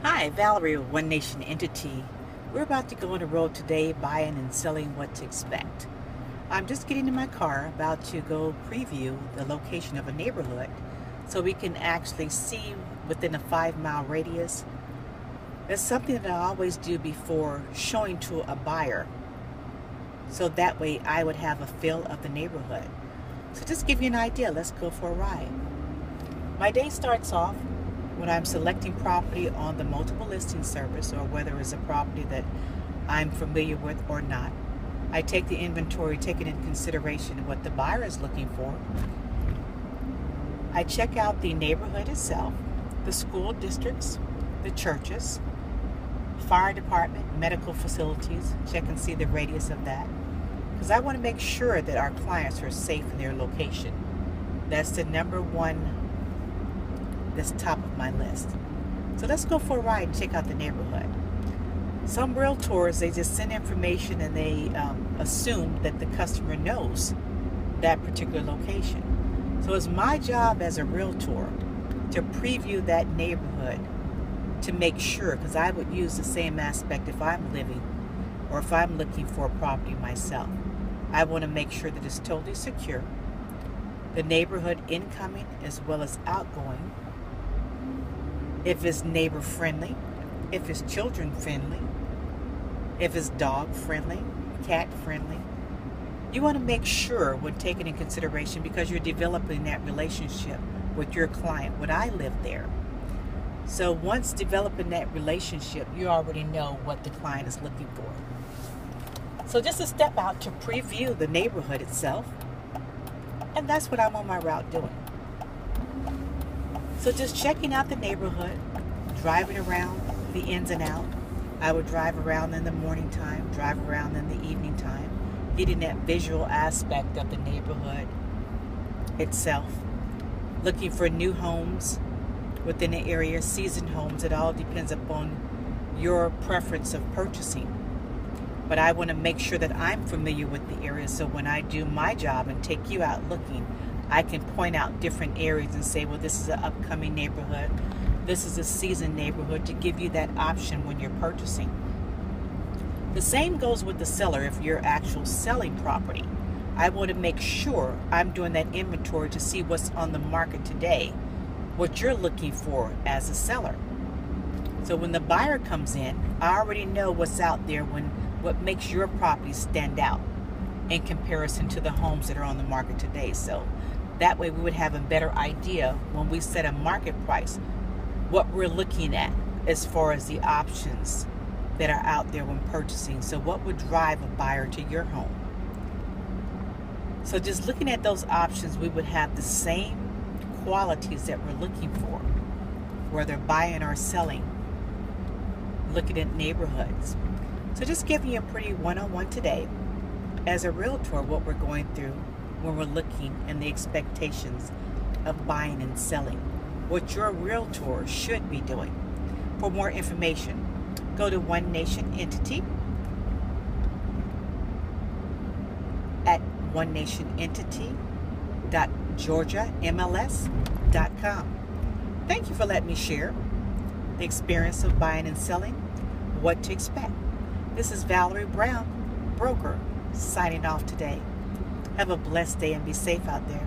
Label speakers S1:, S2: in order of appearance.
S1: Hi, Valerie of One Nation Entity. We're about to go on the road today, buying and selling what to expect. I'm just getting in my car, about to go preview the location of a neighborhood so we can actually see within a 5-mile radius. It's something that I always do before showing to a buyer, so that way I would have a feel of the neighborhood. So just give you an idea, let's go for a ride. My day starts off when I'm selecting property on the multiple listing service, or whether it's a property that I'm familiar with or not. I take the inventory, taking into consideration what the buyer is looking for. I check out the neighborhood itself, the school districts, the churches, fire department, medical facilities, check and see the radius of that. Because I want to make sure that our clients are safe in their location. That's the number one that's top of my list. So let's go for a ride and check out the neighborhood. Some realtors, they just send information and they assume that the customer knows that particular location. So it's my job as a realtor to preview that neighborhood to make sure, because I would use the same aspect if I'm living or if I'm looking for a property myself. I want to make sure that it's totally secure, the neighborhood incoming as well as outgoing, if it's neighbor friendly, if it's children friendly, if it's dog friendly, cat friendly. You want to make sure when taking in consideration, because you're developing that relationship with your client. When I live there, so once developing that relationship, you already know what the client is looking for. So just a step out to preview the neighborhood itself, and that's what I'm on my route doing. So just checking out the neighborhood, driving around the ins and out. I would drive around in the morning time, drive around in the evening time, getting that visual aspect of the neighborhood itself. Looking for new homes within the area, seasoned homes. It all depends upon your preference of purchasing. But I want to make sure that I'm familiar with the area, so when I do my job and take you out looking, I can point out different areas and say, well, this is an upcoming neighborhood, this is a seasoned neighborhood, to give you that option when you're purchasing. The same goes with the seller. If you're actual selling property, I want to make sure I'm doing that inventory to see what's on the market today, what you're looking for as a seller. So when the buyer comes in, I already know what's out there, what makes your property stand out in comparison to the homes that are on the market today. So that way we would have a better idea when we set a market price, what we're looking at as far as the options that are out there when purchasing. So what would drive a buyer to your home? So just looking at those options, we would have the same qualities that we're looking for, whether buying or selling, looking at neighborhoods. So just giving you a pretty one-on-one today as a realtor, what we're going through when we're looking, and the expectations of buying and selling, what your realtor should be doing. For more information, go to One Nation Entity at onenationentity.georgiamls.com. Thank you for letting me share the experience of buying and selling, what to expect. This is Valerie Brown, broker, signing off today. Have a blessed day and be safe out there.